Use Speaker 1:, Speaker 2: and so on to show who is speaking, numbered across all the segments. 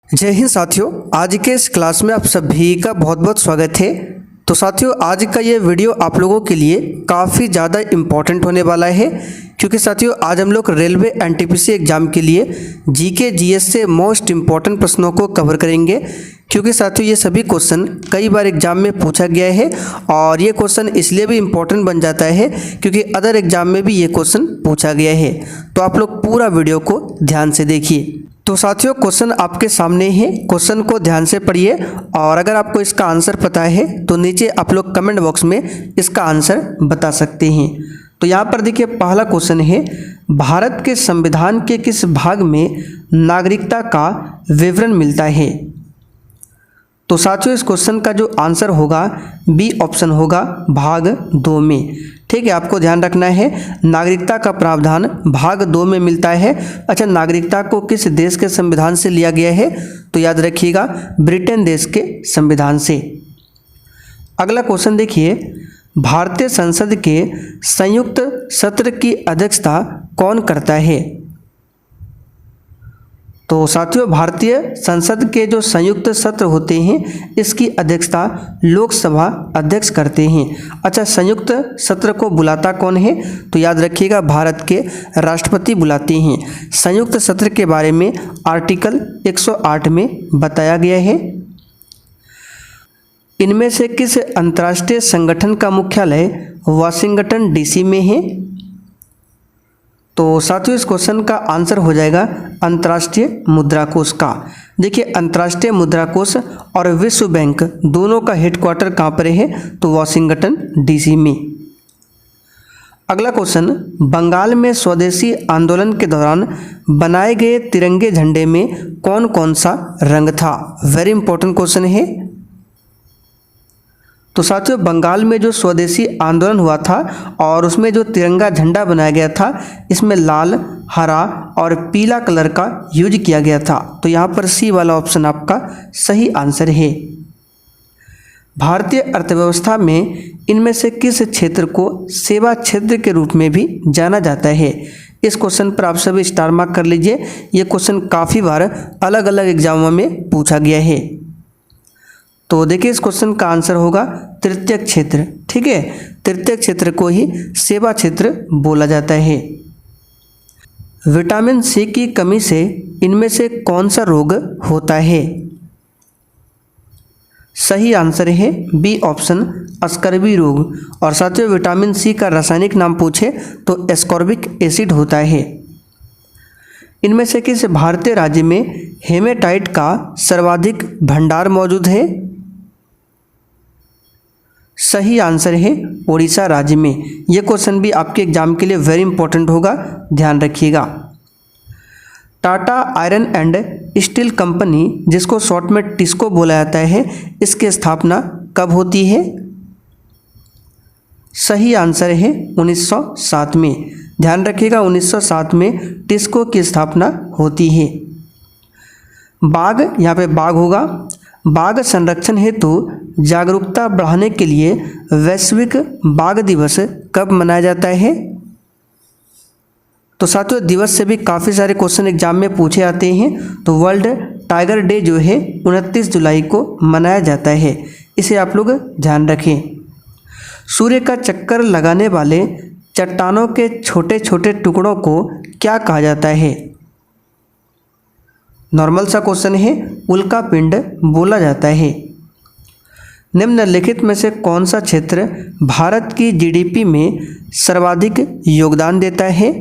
Speaker 1: जय हिंद साथियों, आज के इस क्लास में आप सभी का बहुत बहुत स्वागत है। तो साथियों, आज का ये वीडियो आप लोगों के लिए काफ़ी ज़्यादा इम्पॉर्टेंट होने वाला है, क्योंकि साथियों आज हम लोग रेलवे एनटीपीसी एग्ज़ाम के लिए जीके जीएस से मोस्ट इम्पॉर्टेंट प्रश्नों को कवर करेंगे। क्योंकि साथियों ये सभी क्वेश्चन कई बार एग्जाम में पूछा गया है और ये क्वेश्चन इसलिए भी इम्पोर्टेंट बन जाता है क्योंकि अदर एग्जाम में भी ये क्वेश्चन पूछा गया है। तो आप लोग पूरा वीडियो को ध्यान से देखिए। तो साथियों क्वेश्चन आपके सामने है, क्वेश्चन को ध्यान से पढ़िए और अगर आपको इसका आंसर पता है तो नीचे आप लोग कमेंट बॉक्स में इसका आंसर बता सकते हैं। तो यहाँ पर देखिए पहला क्वेश्चन है, भारत के संविधान के किस भाग में नागरिकता का विवरण मिलता है? तो साथियों इस क्वेश्चन का जो आंसर होगा बी ऑप्शन होगा भाग 2 में। ठीक है, आपको ध्यान रखना है नागरिकता का प्रावधान भाग 2 में मिलता है। अच्छा, नागरिकता को किस देश के संविधान से लिया गया है? तो याद रखिएगा ब्रिटेन देश के संविधान से। अगला क्वेश्चन देखिए, भारतीय संसद के संयुक्त सत्र की अध्यक्षता कौन करता है? तो साथियों भारतीय संसद के जो संयुक्त सत्र होते हैं इसकी अध्यक्षता लोकसभा अध्यक्ष करते हैं। अच्छा, संयुक्त सत्र को बुलाता कौन है? तो याद रखिएगा भारत के राष्ट्रपति बुलाते हैं। संयुक्त सत्र के बारे में आर्टिकल 108 में बताया गया है। इनमें से किस अंतर्राष्ट्रीय संगठन का मुख्यालय वाशिंगटन डीसी में है? तो साथियों इस क्वेश्चन का आंसर हो जाएगा अंतर्राष्ट्रीय मुद्रा कोष का। देखिए अंतर्राष्ट्रीय मुद्रा कोष और विश्व बैंक दोनों का हेडक्वार्टर कहाँ पर है? तो वाशिंगटन डीसी में। अगला क्वेश्चन, बंगाल में स्वदेशी आंदोलन के दौरान बनाए गए तिरंगे झंडे में कौन कौन सा रंग था? वेरी इंपॉर्टेंट क्वेश्चन है। तो साथियों बंगाल में जो स्वदेशी आंदोलन हुआ था और उसमें जो तिरंगा झंडा बनाया गया था इसमें लाल, हरा और पीला कलर का यूज किया गया था। तो यहाँ पर सी वाला ऑप्शन आपका सही आंसर है। भारतीय अर्थव्यवस्था में इनमें से किस क्षेत्र को सेवा क्षेत्र के रूप में भी जाना जाता है? इस क्वेश्चन पर आप सभी स्टार मार्क कर लीजिए। ये क्वेश्चन काफ़ी बार अलग अलग एग्जामों में पूछा गया है। तो देखिए इस क्वेश्चन का आंसर होगा तृतीय क्षेत्र। ठीक है, तृतीय क्षेत्र को ही सेवा क्षेत्र बोला जाता है। विटामिन सी की कमी से इनमें से कौन सा रोग होता है? सही आंसर है बी ऑप्शन स्कर्वी रोग। और साथियों विटामिन सी का रासायनिक नाम पूछे तो एस्कॉर्बिक एसिड होता है। इनमें से किस भारतीय राज्य में हेमेटाइट का सर्वाधिक भंडार मौजूद है? सही आंसर है उड़ीसा राज्य में। यह क्वेश्चन भी आपके एग्जाम के लिए वेरी इंपॉर्टेंट होगा, ध्यान रखिएगा। Tata iron and steel company जिसको शॉर्ट में टिस्को बोला जाता है, इसकी स्थापना कब होती है? सही आंसर है 1907 में। ध्यान रखिएगा 1907 में टिस्को की स्थापना होती है। बाघ, यहाँ पे बाघ होगा। बाघ संरक्षण हेतु जागरूकता बढ़ाने के लिए वैश्विक बाघ दिवस कब मनाया जाता है? तो साथियों दिवस से भी काफ़ी सारे क्वेश्चन एग्जाम में पूछे आते हैं। तो वर्ल्ड टाइगर डे जो है 29 जुलाई को मनाया जाता है, इसे आप लोग ध्यान रखें। सूर्य का चक्कर लगाने वाले चट्टानों के छोटे छोटे टुकड़ों को क्या कहा जाता है? नॉर्मल सा क्वेश्चन है, उल्का पिंड बोला जाता है। निम्नलिखित में से कौन सा क्षेत्र भारत की जीडीपी में सर्वाधिक योगदान देता है?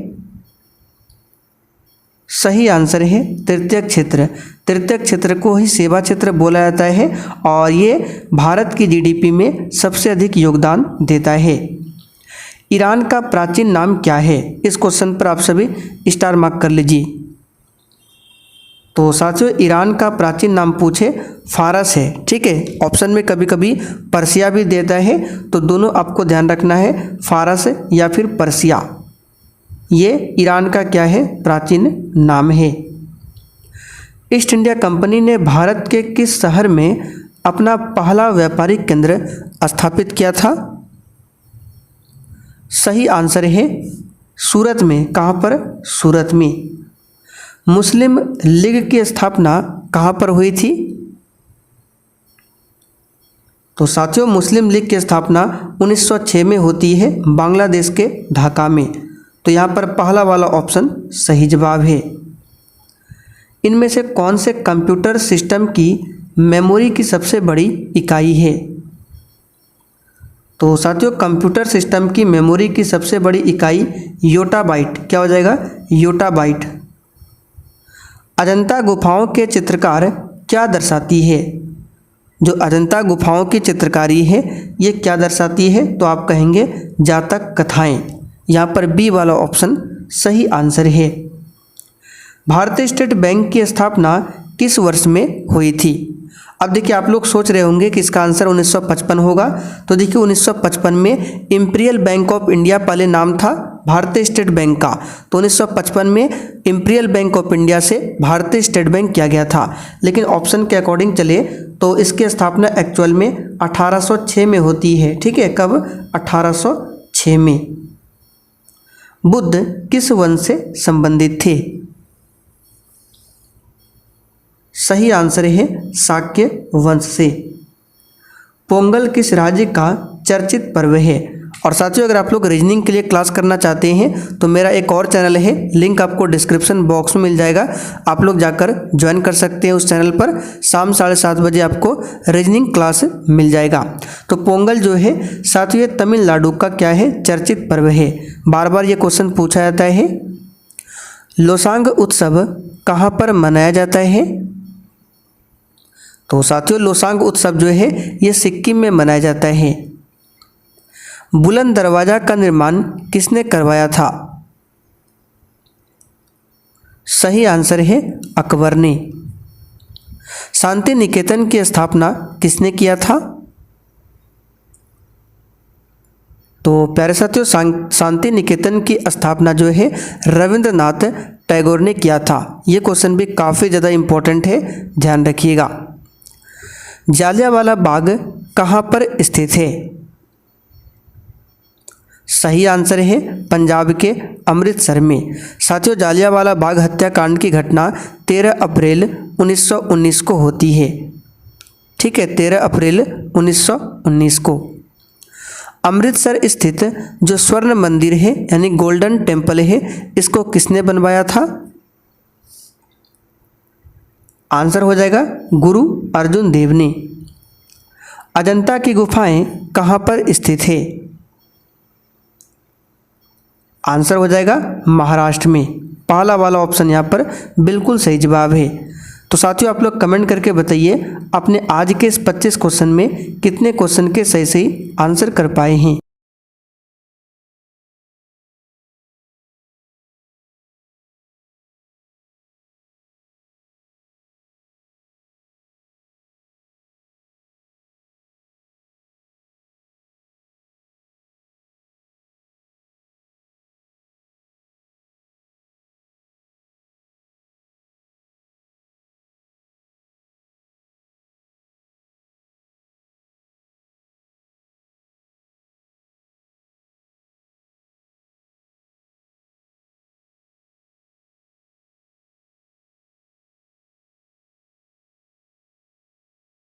Speaker 1: सही आंसर है तृतीय क्षेत्र। तृतीय क्षेत्र को ही सेवा क्षेत्र बोला जाता है और ये भारत की जीडीपी में सबसे अधिक योगदान देता है। ईरान का प्राचीन नाम क्या है? इस क्वेश्चन पर आप सभी स्टार मार्क कर लीजिए। तो साथियों ईरान का प्राचीन नाम पूछे फारस है। ठीक है, ऑप्शन में कभी कभी पर्सिया भी देता है, तो दोनों आपको ध्यान रखना है, फारस या फिर पर्सिया। ये ईरान का क्या है? प्राचीन नाम है। ईस्ट इंडिया कंपनी ने भारत के किस शहर में अपना पहला व्यापारिक केंद्र स्थापित किया था? सही आंसर है सूरत में। कहाँ पर? सूरत में। मुस्लिम लीग की स्थापना कहाँ पर हुई थी? तो साथियों मुस्लिम लीग की स्थापना 1906 में होती है बांग्लादेश के ढाका में। तो यहाँ पर पहला वाला ऑप्शन सही जवाब है। इनमें से कौन से कंप्यूटर सिस्टम की मेमोरी की सबसे बड़ी इकाई है? तो साथियों कंप्यूटर सिस्टम की मेमोरी की सबसे बड़ी इकाई योटाबाइट, क्या हो जाएगा? योटाबाइट। अजंता गुफाओं के चित्रकार क्या दर्शाती है? जो अजंता गुफाओं की चित्रकारी है ये क्या दर्शाती है? तो आप कहेंगे जातक कथाएं। यहाँ पर बी वाला ऑप्शन सही आंसर है। भारतीय स्टेट बैंक की स्थापना किस वर्ष में हुई थी? अब देखिए आप लोग सोच रहे होंगे कि इसका आंसर 1955 होगा। तो देखिए 1955 में इंपीरियल बैंक ऑफ इंडिया पहले नाम था भारतीय स्टेट बैंक का। तो 1955 में इंपीरियल बैंक ऑफ इंडिया से भारतीय स्टेट बैंक किया गया था। लेकिन ऑप्शन के अकॉर्डिंग चले तो इसकी स्थापना एक्चुअल में 1806 में होती है। ठीक है, कब? 1806 में। बुद्ध किस वंश से संबंधित थे? सही आंसर है शाक्य वंश से। पोंगल किस राज्य का चर्चित पर्व है? और साथियों अगर आप लोग रीजनिंग के लिए क्लास करना चाहते हैं तो मेरा एक और चैनल है, लिंक आपको डिस्क्रिप्शन बॉक्स में मिल जाएगा, आप लोग जाकर ज्वाइन कर सकते हैं उस चैनल पर। शाम 7:30 बजे आपको रीजनिंग क्लास मिल जाएगा। तो पोंगल जो है साथियों तमिलनाडु का क्या है? चर्चित पर्व है। बार बार ये क्वेश्चन पूछा जाता है। लोसांग उत्सव कहाँ पर मनाया जाता है? तो साथियों लोसांग उत्सव जो है ये सिक्किम में मनाया जाता है। बुलंद दरवाजा का निर्माण किसने करवाया था? सही आंसर है अकबर ने। शांति निकेतन की स्थापना किसने किया था? तो प्यारे साथियों शांति निकेतन की स्थापना जो है रविंद्रनाथ टैगोर ने किया था। ये क्वेश्चन भी काफ़ी ज़्यादा इम्पोर्टेंट है, ध्यान रखिएगा। जालियांवाला बाग कहाँ पर स्थित है? सही आंसर है पंजाब के अमृतसर में। साथियों जालियांवाला बाग हत्याकांड की घटना 13 अप्रैल 1919 को होती है। ठीक है, 13 अप्रैल 1919 को। अमृतसर स्थित जो स्वर्ण मंदिर है यानी गोल्डन टेम्पल है, इसको किसने बनवाया था? आंसर हो जाएगा गुरु अर्जुन देव ने। अजंता की गुफाएं कहाँ पर स्थित है? आंसर हो जाएगा महाराष्ट्र में। पहला वाला ऑप्शन यहाँ पर बिल्कुल सही जवाब है। तो साथियों आप लोग कमेंट करके बताइए अपने आज के इस 25 क्वेश्चन में कितने क्वेश्चन के सही सही आंसर कर पाए हैं।